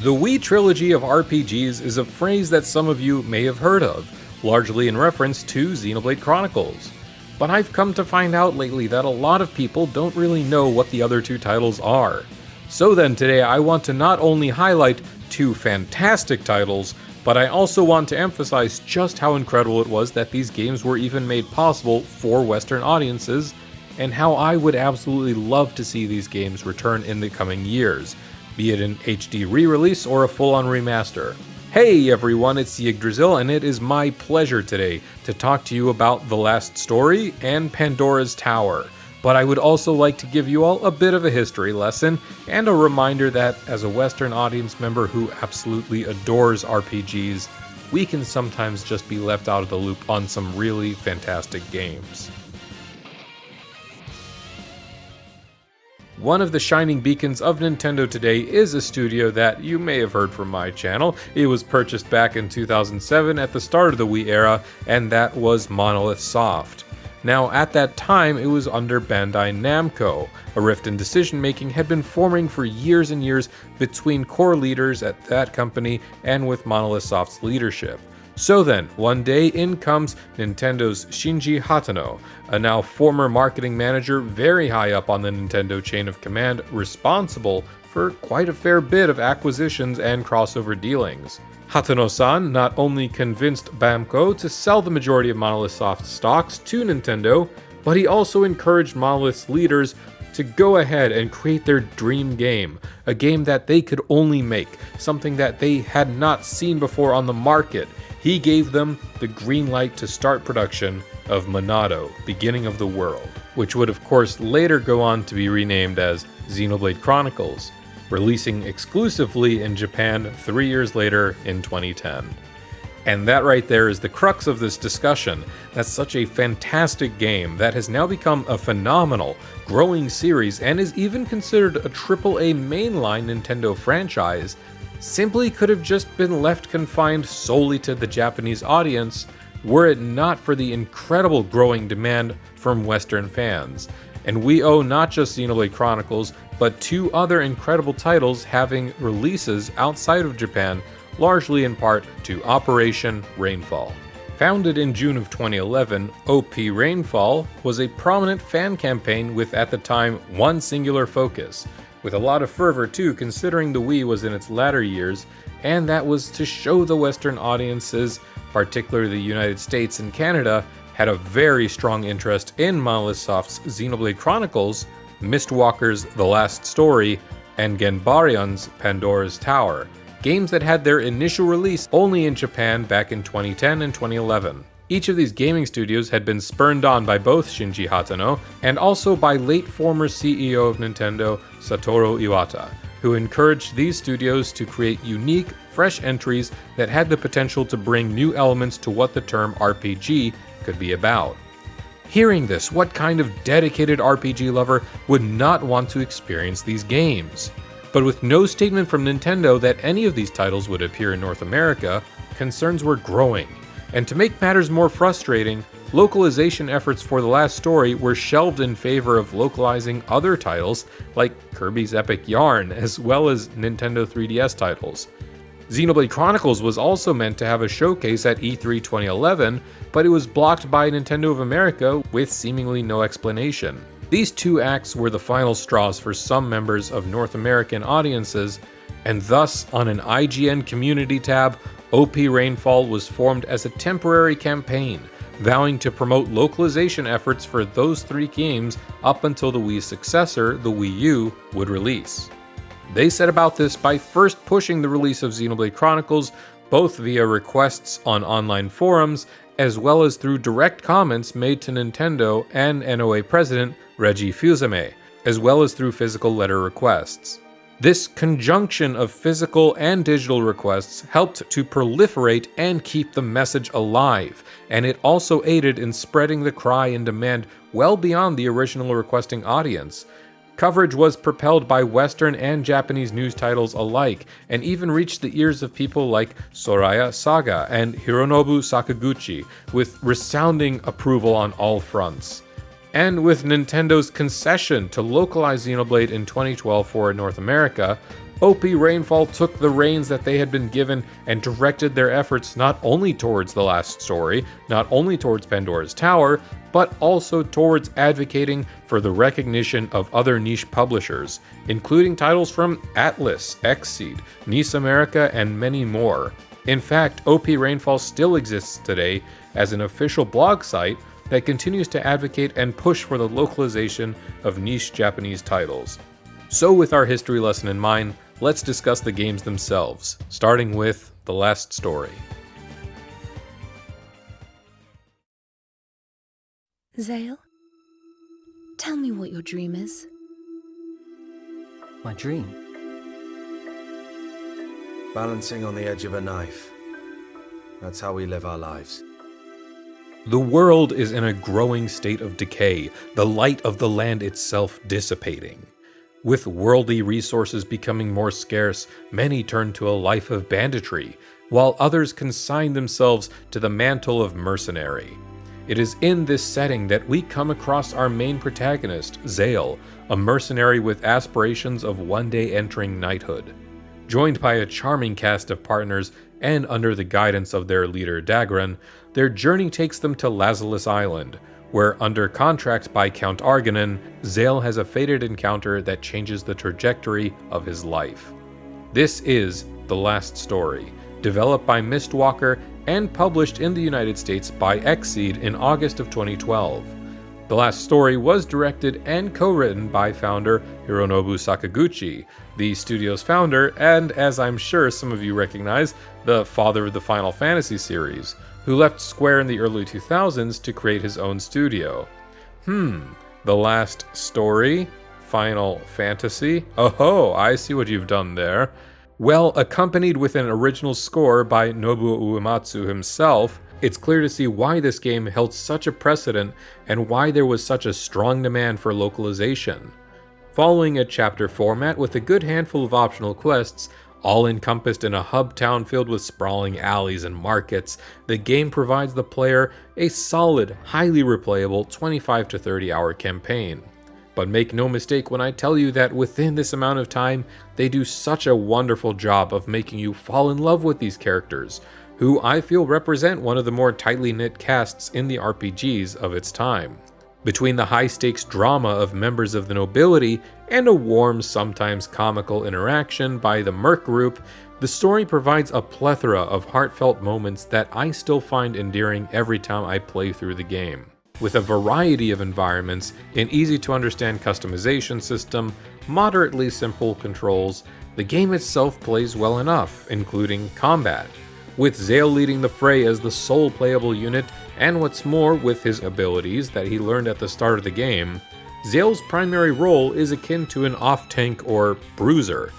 The Wii trilogy of RPGs is a phrase that some of you may have heard of, largely in reference to Xenoblade Chronicles. But I've come to find out lately that a lot of people don't really know what the other two titles are. So then today I want to not only highlight two fantastic titles, but I also want to emphasize just how incredible it was that these games were even made possible for Western audiences, and how I would absolutely love to see these games return in the coming years, be it an HD re-release or a full-on remaster. Hey everyone, it's Yggdrasiel, and it is my pleasure today to talk to you about The Last Story and Pandora's Tower. But I would also like to give you all a bit of a history lesson, and a reminder that as a Western audience member who absolutely adores RPGs, we can sometimes just be left out of the loop on some really fantastic games. One of the shining beacons of Nintendo today is a studio that you may have heard from my channel. It was purchased back in 2007 at the start of the Wii era, and that was Monolith Soft. Now, at that time, it was under Bandai Namco. A rift in decision-making had been forming for years and years between core leaders at that company and with Monolith Soft's leadership. So then, one day in comes Nintendo's Shinji Hatano, a now former marketing manager very high up on the Nintendo chain of command, responsible for quite a fair bit of acquisitions and crossover dealings. Hatano-san not only convinced Bamco to sell the majority of Monolith Soft stocks to Nintendo, but he also encouraged Monolith's leaders to go ahead and create their dream game, a game that they could only make, something that they had not seen before on the market. He gave them the green light to start production of Monado, Beginning of the World, which would of course later go on to be renamed as Xenoblade Chronicles, releasing exclusively in Japan 3 years later in 2010. And that right there is the crux of this discussion. That's such a fantastic game that has now become a phenomenal, growing series and is even considered a AAA mainline Nintendo franchise, simply could have just been left confined solely to the Japanese audience were it not for the incredible growing demand from Western fans. And we owe not just Xenoblade Chronicles, but two other incredible titles having releases outside of Japan, largely in part to Operation Rainfall. Founded in June of 2011, OP Rainfall was a prominent fan campaign with, at the time, one singular focus, with a lot of fervor too, considering the Wii was in its latter years, and that was to show the Western audiences, particularly the United States and Canada, had a very strong interest in Monolith Soft's Xenoblade Chronicles, Mistwalker's The Last Story, and Genbarion's Pandora's Tower, games that had their initial release only in Japan back in 2010 and 2011. Each of these gaming studios had been spurned on by both Shinji Hatano and also by late former CEO of Nintendo, Satoru Iwata, who encouraged these studios to create unique, fresh entries that had the potential to bring new elements to what the term RPG could be about. Hearing this, what kind of dedicated RPG lover would not want to experience these games? But with no statement from Nintendo that any of these titles would appear in North America, concerns were growing. And to make matters more frustrating, localization efforts for The Last Story were shelved in favor of localizing other titles like Kirby's Epic Yarn, as well as Nintendo 3DS titles. Xenoblade Chronicles was also meant to have a showcase at E3 2011, but it was blocked by Nintendo of America with seemingly no explanation. These two acts were the final straws for some members of North American audiences, and thus, on an IGN community tab, OP Rainfall was formed as a temporary campaign, vowing to promote localization efforts for those three games up until the Wii's successor, the Wii U, would release. They set about this by first pushing the release of Xenoblade Chronicles, both via requests on online forums, as well as through direct comments made to Nintendo and NOA president Reggie Fils-Aimé, as well as through physical letter requests. This conjunction of physical and digital requests helped to proliferate and keep the message alive, and it also aided in spreading the cry and demand well beyond the original requesting audience. Coverage was propelled by Western and Japanese news titles alike, and even reached the ears of people like Soraya Saga and Hironobu Sakaguchi, with resounding approval on all fronts. And with Nintendo's concession to localize Xenoblade in 2012 for North America, OP Rainfall took the reins that they had been given and directed their efforts not only towards the last story, not only towards Pandora's Tower, but also towards advocating for the recognition of other niche publishers, including titles from Atlas, Xseed, Nice America, and many more. In fact, OP Rainfall still exists today as an official blog site that continues to advocate and push for the localization of niche Japanese titles. So with our history lesson in mind, let's discuss the games themselves, starting with the last story. Zale, tell me what your dream is. My dream? Balancing on the edge of a knife. That's how we live our lives. The world is in a growing state of decay, the light of the land itself dissipating. With worldly resources becoming more scarce, many turn to a life of banditry, while others consign themselves to the mantle of mercenary. It is in this setting that we come across our main protagonist, Zale, a mercenary with aspirations of one day entering knighthood. Joined by a charming cast of partners and under the guidance of their leader Dagran, their journey takes them to Lazarus Island, where under contract by Count Arganan, Zale has a fated encounter that changes the trajectory of his life. This is The Last Story, developed by Mistwalker and published in the United States by Xseed in August of 2012. The Last Story was directed and co-written by founder Hironobu Sakaguchi, the studio's founder, and as I'm sure some of you recognize, the father of the Final Fantasy series, who left Square in the early 2000s to create his own studio. The Last Story? Final Fantasy? Oh, I see what you've done there. Well, accompanied with an original score by Nobuo Uematsu himself, it's clear to see why this game held such a precedent and why there was such a strong demand for localization. Following a chapter format with a good handful of optional quests, all encompassed in a hub town filled with sprawling alleys and markets, the game provides the player a solid, highly replayable 25 to 30 hour campaign. But make no mistake when I tell you that within this amount of time, they do such a wonderful job of making you fall in love with these characters, who I feel represent one of the more tightly knit casts in the RPGs of its time. Between the high-stakes drama of members of the nobility and a warm, sometimes comical interaction by the Merc group, the story provides a plethora of heartfelt moments that I still find endearing every time I play through the game. With a variety of environments, an easy-to-understand customization system, moderately simple controls, the game itself plays well enough, including combat, with Zale leading the fray as the sole playable unit, and what's more, with his abilities that he learned at the start of the game, Zale's primary role is akin to an off-tank or bruiser,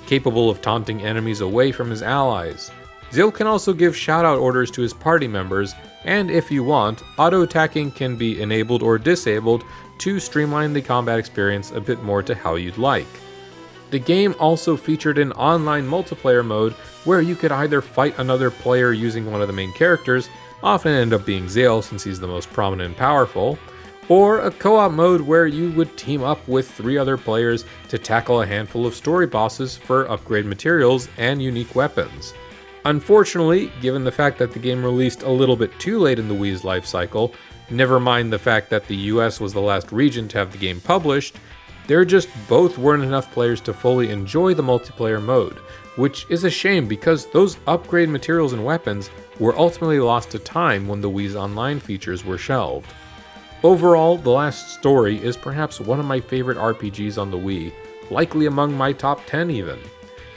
capable of taunting enemies away from his allies. Zale can also give shoutout orders to his party members, and if you want, auto-attacking can be enabled or disabled to streamline the combat experience a bit more to how you'd like. The game also featured an online multiplayer mode where you could either fight another player using one of the main characters, often end up being Zale since he's the most prominent and powerful, or a co-op mode where you would team up with 3 other players to tackle a handful of story bosses for upgrade materials and unique weapons. Unfortunately, given the fact that the game released a little bit too late in the Wii's life cycle, never mind the fact that the US was the last region to have the game published, there just both weren't enough players to fully enjoy the multiplayer mode, which is a shame because those upgrade materials and weapons were ultimately lost to time when the Wii's online features were shelved. Overall, The Last Story is perhaps one of my favorite RPGs on the Wii, likely among my top 10 even.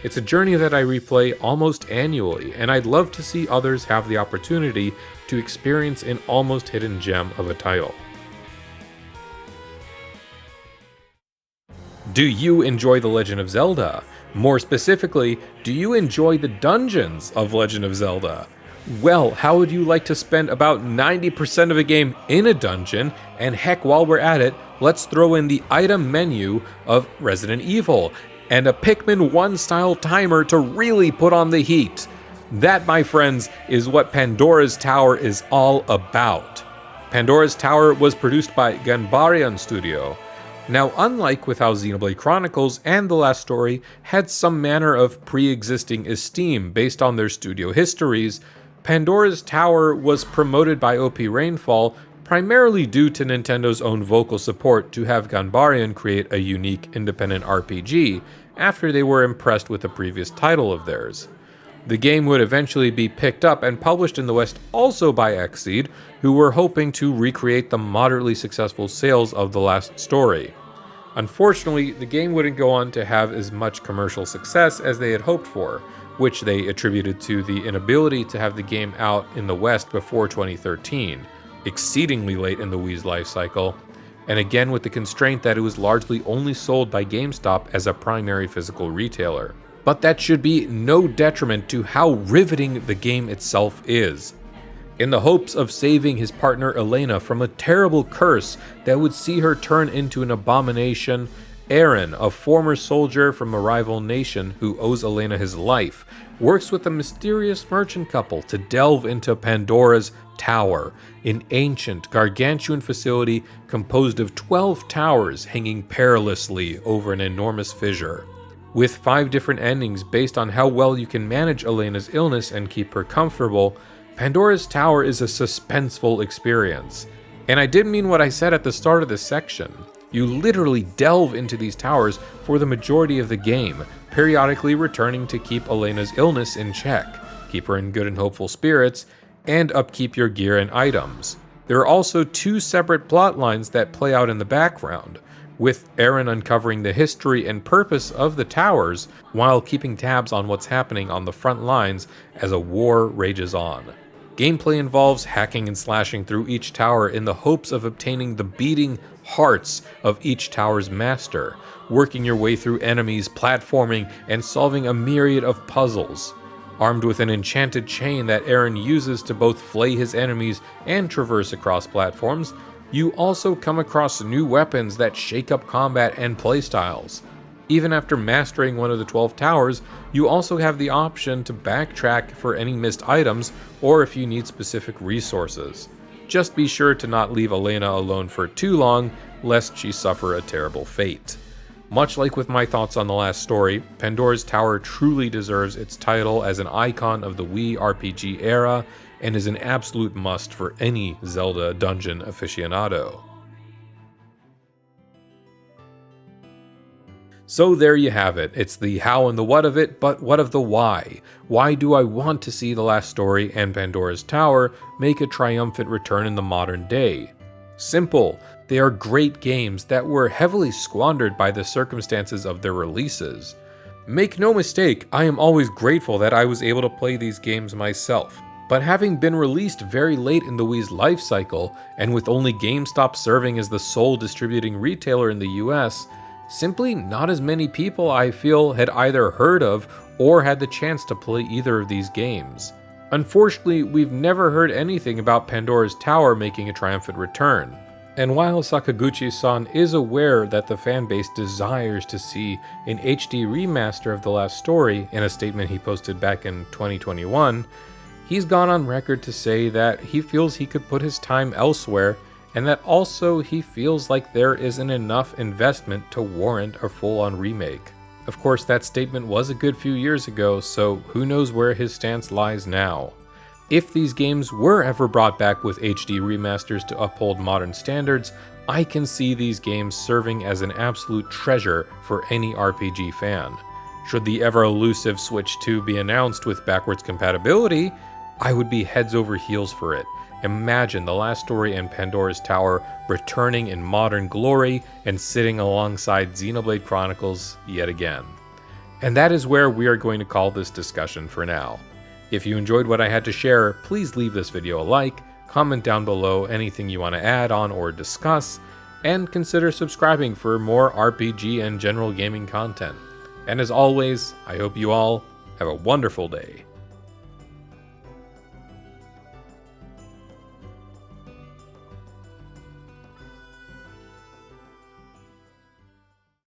It's a journey that I replay almost annually, and I'd love to see others have the opportunity to experience an almost hidden gem of a title. Do you enjoy The Legend of Zelda? More specifically, do you enjoy the dungeons of Legend of Zelda? Well, how would you like to spend about 90% of a game in a dungeon? And heck, while we're at it, let's throw in the item menu of Resident Evil and a Pikmin 1 style timer to really put on the heat. That, my friends, is what Pandora's Tower is all about. Pandora's Tower was produced by Ganbarian Studio. Now, unlike with how Xenoblade Chronicles and The Last Story had some manner of pre-existing esteem based on their studio histories, Pandora's Tower was promoted by OP Rainfall primarily due to Nintendo's own vocal support to have Ganbarian create a unique independent RPG after they were impressed with a previous title of theirs. The game would eventually be picked up and published in the West also by Xseed, who were hoping to recreate the moderately successful sales of The Last Story. Unfortunately, the game wouldn't go on to have as much commercial success as they had hoped for, which they attributed to the inability to have the game out in the West before 2013, exceedingly late in the Wii's life cycle, and again with the constraint that it was largely only sold by GameStop as a primary physical retailer. But that should be no detriment to how riveting the game itself is. In the hopes of saving his partner Elena from a terrible curse that would see her turn into an abomination, Aaron, a former soldier from a rival nation who owes Elena his life, works with a mysterious merchant couple to delve into Pandora's Tower, an ancient, gargantuan facility composed of 12 towers hanging perilously over an enormous fissure. With 5 different endings based on how well you can manage Elena's illness and keep her comfortable, Pandora's Tower is a suspenseful experience. And I didn't mean what I said at the start of this section. You literally delve into these towers for the majority of the game, periodically returning to keep Elena's illness in check, keep her in good and hopeful spirits, and upkeep your gear and items. There are also 2 separate plot lines that play out in the background, with Aaron uncovering the history and purpose of the towers while keeping tabs on what's happening on the front lines as a war rages on. Gameplay involves hacking and slashing through each tower in the hopes of obtaining the beating hearts of each tower's master, working your way through enemies, platforming, and solving a myriad of puzzles. Armed with an enchanted chain that Aaron uses to both flay his enemies and traverse across platforms, you also come across new weapons that shake up combat and playstyles. Even after mastering one of the 12 towers, you also have the option to backtrack for any missed items or if you need specific resources. Just be sure to not leave Elena alone for too long, lest she suffer a terrible fate. Much like with my thoughts on The Last Story, Pandora's Tower truly deserves its title as an icon of the Wii RPG era, and is an absolute must for any Zelda dungeon aficionado. So there you have it. It's the how and the what of it, but what of the why? Why do I want to see The Last Story and Pandora's Tower make a triumphant return in the modern day? Simple. They are great games that were heavily squandered by the circumstances of their releases. Make no mistake, I am always grateful that I was able to play these games myself. But having been released very late in the Wii's life cycle, and with only GameStop serving as the sole distributing retailer in the US, simply not as many people I feel had either heard of or had the chance to play either of these games. Unfortunately, we've never heard anything about Pandora's Tower making a triumphant return. And while Sakaguchi-san is aware that the fanbase desires to see an HD remaster of The Last Story in a statement he posted back in 2021, he's gone on record to say that he feels he could put his time elsewhere, and that also he feels like there isn't enough investment to warrant a full-on remake. Of course, that statement was a good few years ago, so who knows where his stance lies now. If these games were ever brought back with HD remasters to uphold modern standards, I can see these games serving as an absolute treasure for any RPG fan. Should the ever-elusive Switch 2 be announced with backwards compatibility, I would be heads over heels for it. Imagine The Last Story and Pandora's Tower returning in modern glory and sitting alongside Xenoblade Chronicles yet again. And that is where we are going to call this discussion for now. If you enjoyed what I had to share, please leave this video a like, comment down below anything you want to add on or discuss, and consider subscribing for more RPG and general gaming content. And as always, I hope you all have a wonderful day.